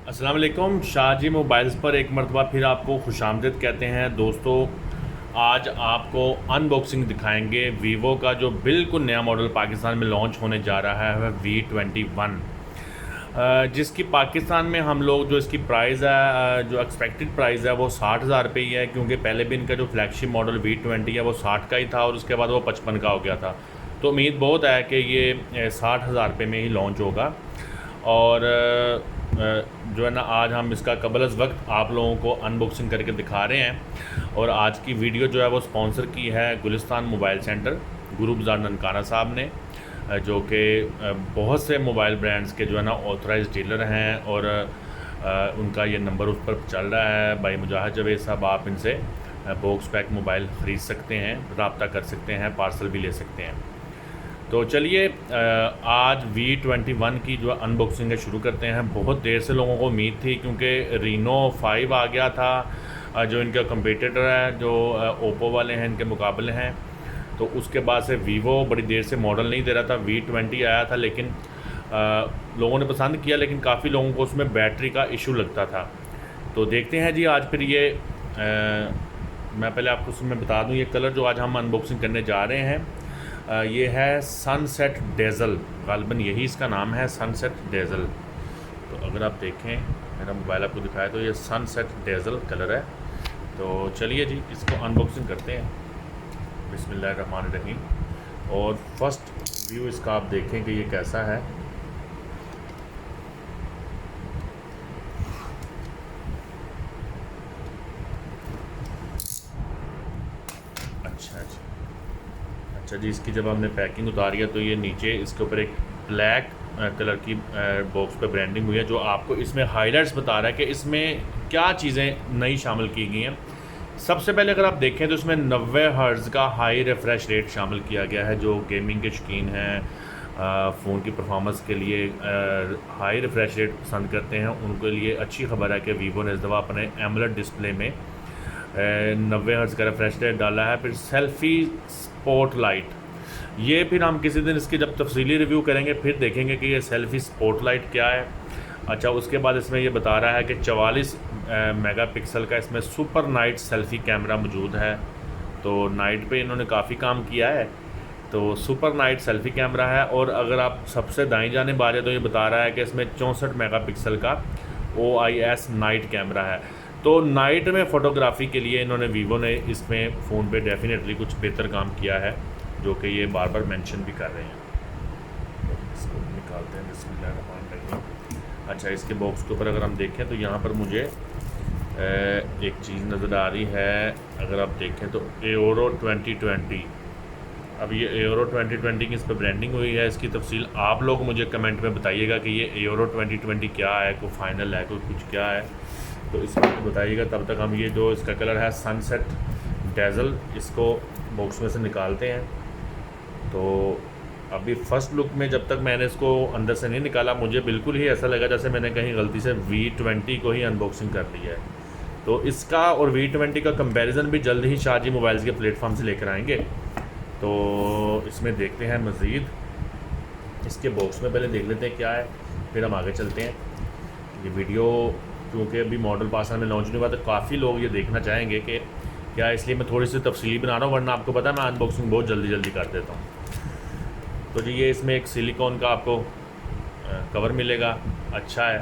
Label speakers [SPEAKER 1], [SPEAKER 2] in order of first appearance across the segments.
[SPEAKER 1] अस्सलाम वालेकुम। शाहजी मोबाइल्स पर एक मरतबा फिर आपको खुशामदीद कहते हैं। दोस्तों, आज आपको अनबॉक्सिंग दिखाएंगे वीवो का जो बिल्कुल नया मॉडल पाकिस्तान में लॉन्च होने जा रहा है V21, जिसकी पाकिस्तान में हम लोग जो इसकी प्राइस है, जो एक्सपेक्टेड प्राइस है वो 60,000 रुपये ही है, क्योंकि पहले भी इनका जो फ्लैगशिप मॉडल V20 है वो 60 का ही था और उसके बाद वो 55 का हो गया था। तो उम्मीद बहुत है कि ये 60,000 रुपये में ही लॉन्च होगा। और जो है ना, आज हम इसका कबल अज़ वक्त आप लोगों को अनबॉक्सिंग करके दिखा रहे हैं। और आज की वीडियो जो है वो स्पॉन्सर की है गुलिस्तान मोबाइल सेंटर, गुरु बाज़ार ननकाना साहब ने, जो कि बहुत से मोबाइल ब्रांड्स के जो है ना ऑथराइज़ डीलर हैं। और उनका ये नंबर उस पर चल रहा है, भाई मुजाहिद जवेद साहब। आप इनसे बॉक्स पैक मोबाइल ख़रीद सकते हैं, रब्ता कर सकते हैं, पार्सल भी ले सकते हैं। तो चलिए आज V21 की जो अनबॉक्सिंग है शुरू करते हैं। बहुत देर से लोगों को उम्मीद थी, क्योंकि रीनो 5 आ गया था जो इनका कंपटीटर है, जो ओप्पो वाले हैं इनके मुकाबले हैं। तो उसके बाद से वीवो बड़ी देर से मॉडल नहीं दे रहा था। V20 आया था, लेकिन लोगों ने पसंद किया, लेकिन काफ़ी लोगों को उसमें बैटरी का इशू लगता था। तो देखते हैं जी आज फिर ये मैं पहले आपको उसमें बता दूं, ये कलर जो आज हम अनबॉक्सिंग करने जा रहे हैं ये है सनसेट डेज़ल, गालिबन यही इसका नाम है, सनसेट डेज़ल। तो अगर आप देखें, मेरा मोबाइल आपको दिखाया, तो ये सनसेट डेज़ल कलर है। तो चलिए जी इसको अनबॉक्सिंग करते हैं, बिस्मिल्लाहिर्रहमानिर्रहीम। और फर्स्ट व्यू इसका आप देखें कि ये कैसा है। अच्छा जी, इसकी जब हमने पैकिंग उतारी है तो ये नीचे इसके ऊपर एक ब्लैक कलर की बॉक्स पे ब्रांडिंग हुई है, जो आपको इसमें हाइलाइट्स बता रहा है कि इसमें क्या चीज़ें नई शामिल की गई हैं। सबसे पहले अगर आप देखें तो इसमें 90 हर्ट्ज़ का हाई रिफ्रेश रेट शामिल किया गया है। जो गेमिंग के शौकीन हैं, फ़ोन की परफॉर्मेंस के लिए हाई रिफ्रेश रेट पसंद करते हैं, उनके लिए अच्छी खबर है कि वीवो ने इस दफ़ा अपने एमोलेड डिस्प्ले में 90 हर्ट्ज़ का रिफ्रेश रेट डाला है। फिर सेल्फ़ी स्पॉट लाइट, ये फिर हम किसी दिन इसकी जब तफसीली रिव्यू करेंगे फिर देखेंगे कि ये सेल्फ़ी स्पॉट लाइट क्या है। अच्छा, उसके बाद इसमें ये बता रहा है कि 44 मेगापिक्सल का इसमें सुपर नाइट सेल्फ़ी कैमरा मौजूद है। तो नाइट पे इन्होंने काफ़ी काम किया है। तो सुपर नाइट सेल्फ़ी कैमरा है। और अगर आप सबसे दाईं जानिब आ जाए तो ये बता रहा है कि इसमें 64 मेगापिक्सल का OIS नाइट कैमरा है। तो नाइट में फ़ोटोग्राफ़ी के लिए इन्होंने वीवो ने इसमें फ़ोन पे डेफिनेटली कुछ बेहतर काम किया है, जो कि ये बार बार मेंशन भी कर रहे हैं। तो इसको निकालते हैं, बिस्मिल्लाहिर्रहमानिर्रहीम। अच्छा, इसके बॉक्स के ऊपर अगर हम देखें तो यहाँ पर मुझे एक चीज़ नज़र आ रही है। अगर आप देखें तो एओरो 2020, अब ये एओरो 2020 की इस पर ब्रांडिंग हुई है। इसकी तफसील आप लोग मुझे कमेंट में बताइएगा कि ये एओरो 2020 क्या है, कोई फाइनल है, कोई कुछ क्या है, तो इसमें बताइएगा। तब तक हम ये जो इसका कलर है सनसेट डेज़ल, इसको बॉक्स में से निकालते हैं। तो अभी फ़र्स्ट लुक में जब तक मैंने इसको अंदर से नहीं निकाला, मुझे बिल्कुल ही ऐसा लगा जैसे मैंने कहीं गलती से V20 को ही अनबॉक्सिंग कर लिया है। तो इसका और V20 का कंपैरिजन भी जल्द ही शाहजी मोबाइल्स के प्लेटफॉर्म से लेकर आएंगे। तो इसमें देखते हैं मज़ीद, इसके बॉक्स में पहले देख लेते हैं क्या है, फिर हम आगे चलते हैं। ये वीडियो क्योंकि अभी मॉडल पाकिस्तान में लॉन्च नहीं हुआ, तो काफ़ी लोग ये देखना चाहेंगे कि क्या, इसलिए मैं थोड़ी सी तफसीली बना रहा हूँ, वरना आपको पता है मैं अनबॉक्सिंग बहुत जल्दी कर देता हूँ। तो जी ये इसमें एक सिलिकॉन का आपको कवर मिलेगा, अच्छा है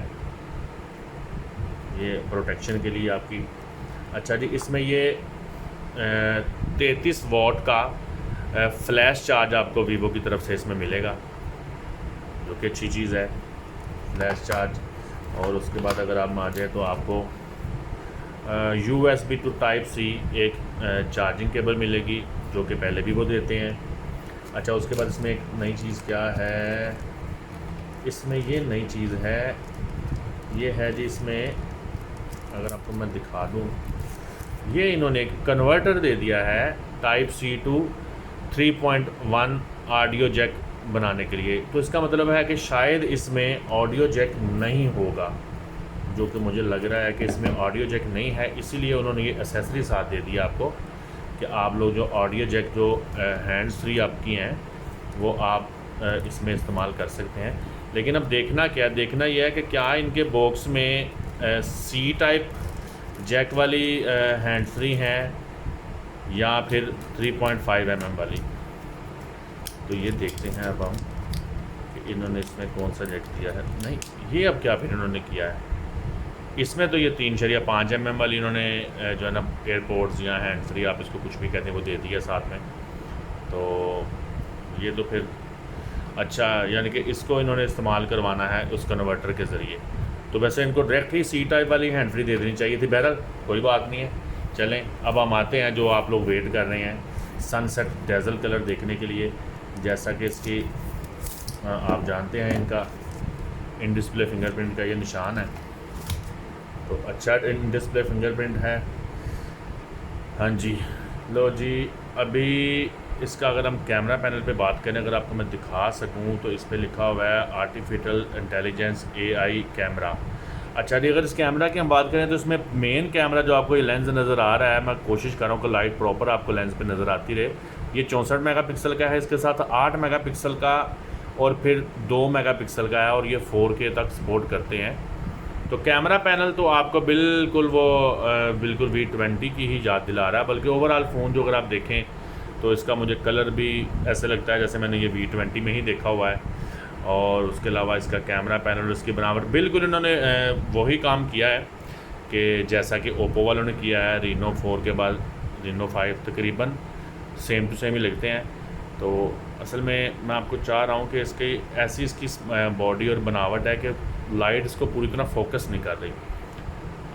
[SPEAKER 1] ये प्रोटेक्शन के लिए आपकी। अच्छा जी, इसमें ये 33 वाट का फ्लैश चार्ज आपको वीवो की तरफ से इसमें मिलेगा, जो कि अच्छी चीज़ है, फ्लैश चार्ज। और उसके बाद अगर आप आ जाए तो आपको USB टू टाइप C एक चार्जिंग केबल मिलेगी, जो कि पहले भी वो देते हैं। अच्छा, उसके बाद इसमें एक नई चीज़ क्या है, इसमें ये नई चीज़ है, ये है जी, इसमें अगर आपको मैं दिखा दूँ, ये इन्होंने एक कन्वर्टर दे दिया है type C to 3.1 audio jack बनाने के लिए। तो इसका मतलब है कि शायद इसमें ऑडियो जैक नहीं होगा, जो कि मुझे लग रहा है कि इसमें ऑडियो जैक नहीं है, इसीलिए उन्होंने ये एसेसरी साथ दे दिया आपको कि आप लोग जो ऑडियो जैक जो हैंड्स फ्री आपकी हैं वो आप इसमें इस्तेमाल कर सकते हैं। लेकिन अब देखना क्या, देखना यह है कि क्या इनके बॉक्स में सी टाइप जैक वाली हैंड फ्री हैं या फिर 3.5 mm वाली। तो ये देखते हैं अब हम कि इन्होंने इसमें कौन सा जैक दिया है। नहीं, ये अब क्या फिर इन्होंने किया है इसमें, तो ये 3.5 mm वाली इन्होंने जो है ना एयरपोर्ट्स या हैंड फ्री, आप इसको कुछ भी कहते हैं, वो दे दिया साथ में। तो ये तो फिर अच्छा, यानी कि इसको इन्होंने इस्तेमाल करवाना है उस कन्वर्टर के ज़रिए। तो वैसे इनको डायरेक्ट ही सी टाइप वाली हैंड फ्री दे देनी चाहिए थी। बहरहाल कोई बात नहीं है, चलें अब हम आते हैं जो आप लोग वेट कर रहे हैं, सनसेट डेज़ल कलर देखने के लिए। जैसा कि इसकी आप जानते हैं इनका इन डिस्प्ले फिंगरप्रिंट का ये निशान है, तो अच्छा इन डिस्प्ले फिंगरप्रिंट है। हाँ जी, लो जी, अभी इसका अगर हम कैमरा पैनल पे बात करें, अगर आपको मैं दिखा सकूं, तो इस पर लिखा हुआ है आर्टिफिशियल इंटेलिजेंस AI कैमरा। अच्छा जी, अगर इस कैमरा की हम बात करें तो इसमें मेन कैमरा जो आपको ये लेंस नज़र आ रहा है, मैं कोशिश कर रहा हूँ कि लाइट प्रॉपर आपको लेंस पे नज़र आती रहे। ये 64 मेगापिक्सल का है, इसके साथ 8 मेगापिक्सल का और फिर 2 मेगापिक्सल का है, और ये 4K तक सपोर्ट करते हैं। तो कैमरा पैनल तो आपको बिल्कुल वो बिल्कुल V20 की ही याद दिला रहा है। बल्कि ओवरऑल फ़ोन जो अगर आप देखें तो इसका मुझे कलर भी ऐसे लगता है जैसे मैंने ये V20 में ही देखा हुआ है। और उसके अलावा इसका कैमरा पैनल, इसकी बनावट बिल्कुल इन्होंने वही काम किया है कि जैसा कि ओप्पो वालों ने किया है। Reno 4 के बाद Reno 5 तकरीबन सेम टू सेम ही लगते हैं। तो असल में मैं आपको चाह रहा हूँ कि इसकी बॉडी और बनावट है कि लाइट इसको पूरी तरह फोकस नहीं कर रही।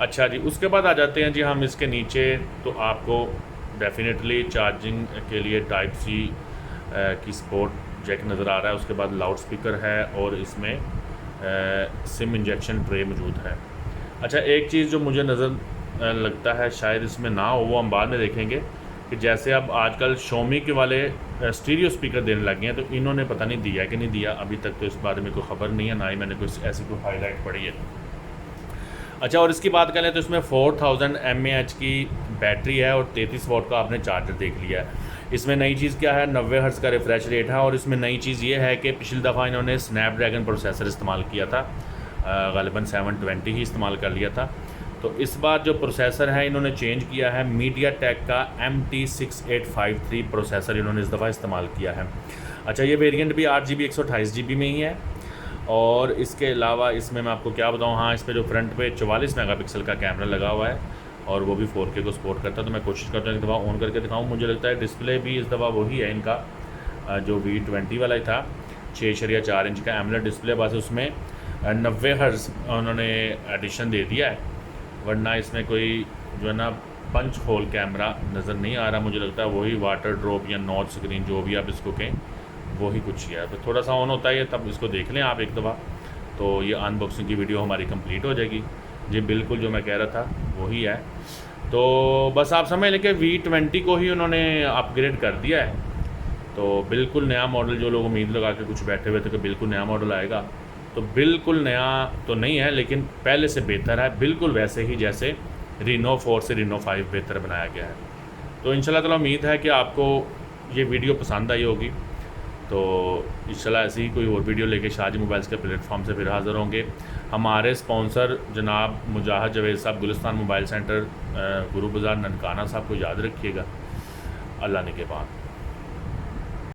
[SPEAKER 1] अच्छा जी, उसके बाद आ जाते हैं जी हम इसके नीचे। तो आपको डेफिनेटली चार्जिंग के लिए टाइप C की सपोर्ट जैक नज़र आ रहा है। उसके बाद लाउड स्पीकर है और इसमें सिम इंजेक्शन ट्रे मौजूद है। अच्छा, एक चीज़ जो मुझे नज़र लगता है शायद इसमें ना हो, वो हम बाद में देखेंगे कि जैसे अब आजकल Xiaomi के वाले स्टीरियो स्पीकर देने लगे हैं, तो इन्होंने पता नहीं दिया कि नहीं दिया, अभी तक तो इस बारे में कोई ख़बर नहीं है, ना ही मैंने कोई ऐसी कोई हाईलाइट पढ़ी है। अच्छा, और इसकी बात करें तो इसमें 4000 mAh की बैटरी है और 33 वाट का आपने चार्जर देख लिया है। इसमें नई चीज़ क्या है, 90 हर्ट्ज़ का रिफ्रेश रेट है। और इसमें नई चीज़ ये है कि पिछली दफ़ा इन्होंने स्नैपड्रैगन प्रोसेसर इस्तेमाल किया था, ग़ालिबन 720 ही इस्तेमाल कर लिया था। तो इस बार जो प्रोसेसर है इन्होंने चेंज किया है, MediaTek का MT6853 प्रोसेसर इन्होंने इस दफ़ा इस्तेमाल किया है। अच्छा, ये वेरिएंट भी 8GB 128GB में ही है। और इसके अलावा इसमें मैं आपको क्या बताऊँ, हाँ, इस पर जो फ्रंट पे 44 मेगापिक्सल का कैमरा लगा हुआ है और वो भी 4K को सपोर्ट करता है। तो मैं कोशिश करता हूँ एक दफ़ा ऑन करके दिखाऊँ। मुझे लगता है डिस्प्ले भी इस दफ़ा वही है इनका जो V20 वाला ही था, 6.4 इंच का एमोलेड डिस्प्ले। बस उसमें 90 हर्ट्ज़ उन्होंने एडिशन दे दिया है, वरना इसमें कोई जो है ना पंच होल कैमरा नज़र नहीं आ रहा। मुझे लगता है वही वाटर ड्रॉप या नॉच स्क्रीन जो भी आप इसको कहें वही कुछ है। तो थोड़ा सा ऑन होता है, तब इसको देख लें आप एक दफ़ा, तो ये अनबॉक्सिंग की वीडियो हमारी कंप्लीट हो जाएगी। जी बिल्कुल जो मैं कह रहा था वही है। तो बस आप समझ लें कि V20 को ही उन्होंने अपग्रेड कर दिया है। तो बिल्कुल नया मॉडल, जो लोग उम्मीद लगा के कुछ बैठे हुए थे कि बिल्कुल नया मॉडल आएगा, तो बिल्कुल नया तो नहीं है, लेकिन पहले से बेहतर है, बिल्कुल वैसे ही जैसे Reno 4 से Reno 5 बेहतर बनाया गया है। तो इंशाल्लाह ताला उम्मीद है कि आपको ये वीडियो पसंद आई होगी। तो इंशाल्लाह ऐसी ही कोई और वीडियो लेके शाहजी मोबाइल्स के प्लेटफॉर्म से फिर हाज़िर होंगे। हमारे स्पॉन्सर जनाब मुजाहिद जवेद साहब, गुलिस्तान मोबाइल सेंटर, गुरु बाज़ार, ननकाना साहब को याद रखिएगा। अल्लाह ने के बाद।